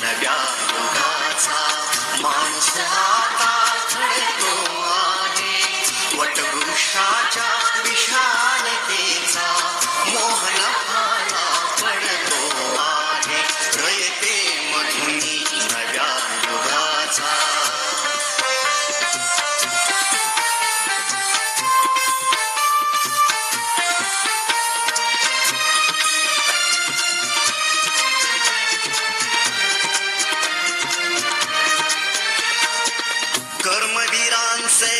नव्या युगाचा माणूस आता घडतो आहे. वटवृक्षाच्या विशालतेचा मोहन भाला पडतो आहे. रयते मधुनी नव्या युगाचा. कर्मवीरांचे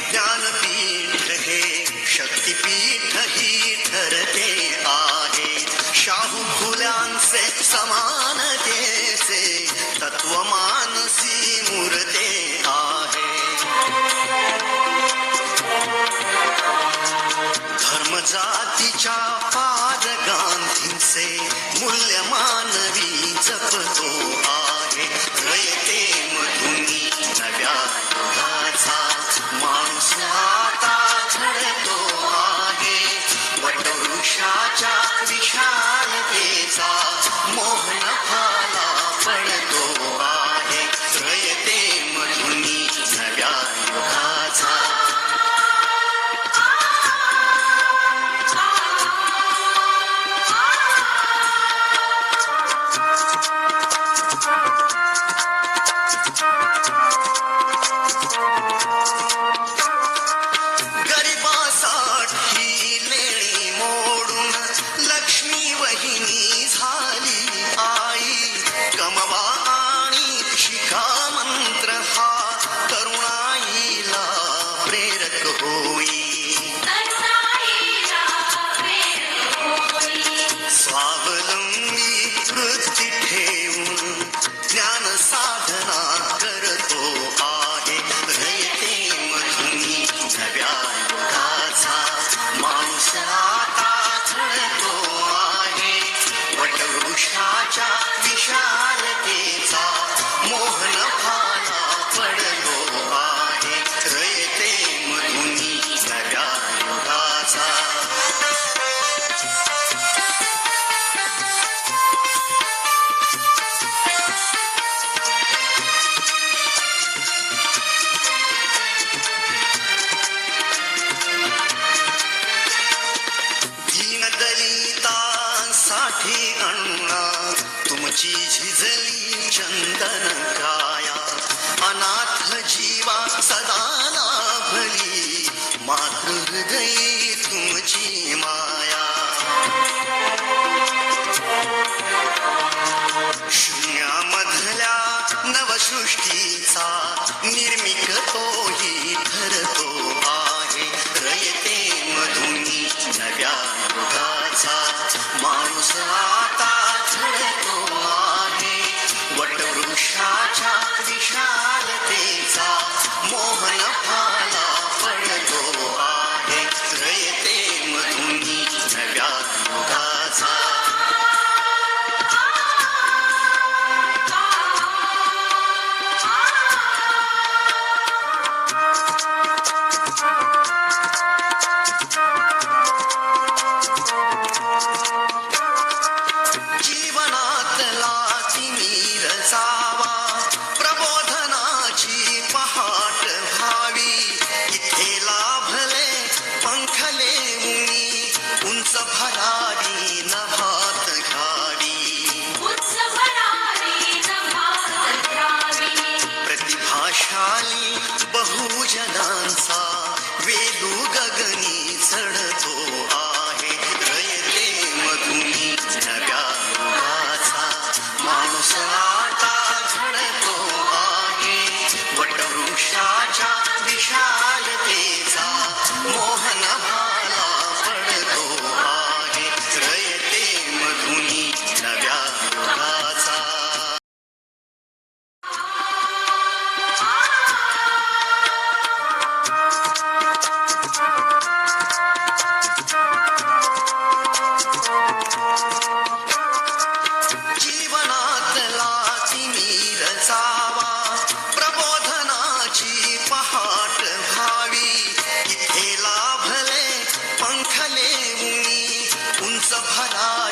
ज्ञानपीठ हे शक्तिपीठ ही ठरते आहे. शाहू फुल्यांचे समानतेचे तत्व मानसी मूर्ते आहे. धर्म जातीच्या पाद गांधींचे मूल्य मानवी जपतो आहे. रयते मधुनी नव्या युगाचा माणूस आता घडतो आहे. वटवृक्षाच्या विशालतेचा मोहन भाला पडतो आहे. रयते मधुनी नव्या युगाचा. स्वावलंबी वृत्ती ठेवून ज्ञान साधना करतो आहे. रयते मधुनी नव्या युगाचा माणूस आता घडतो आहे. वटवृक्षाच्या विशालतेचा मोहन भाला पडतो आहे. रयते मधुनी नव्या युगाचा. दलितांसाठी अण्णा तुमची झिजली चंदन काया. अनाथ जीवा सदा लाभली मातृहृदयी तुमची माया. शून्यामधल्या नवसृष्टीचा निर्मिक तोही ठरतो आहे. रयते मधुनी नव्या युगाचा माणूस आता घडतो आहे. वटवृक्षाच्या विशालतेचा मोहन भाला पडतो आहे. रयते मधुनी नव्या युगाचा. जीवनातला तिमिर जावा प्रबोधनाची पहाट व्हावी. इथे लाभले पंखले मुनी उंच भरारी नभात घ्यावी. प्रतिभाशाली बहुजनांचा वेदू गगनी चढतो आहे. रयते मधुनी नव्या युगाचा माणूस आता घडतो आहे. वटवृक्षाच्या विशालतेचा मोहन भाला पडतो आहे. रयते मधुनी नव्या युगाचा. जीवनातला तिमिर जावा प्रबोधनाची पहाट व्हावी. इथे लाभले पंखले मुनी उंच भरारी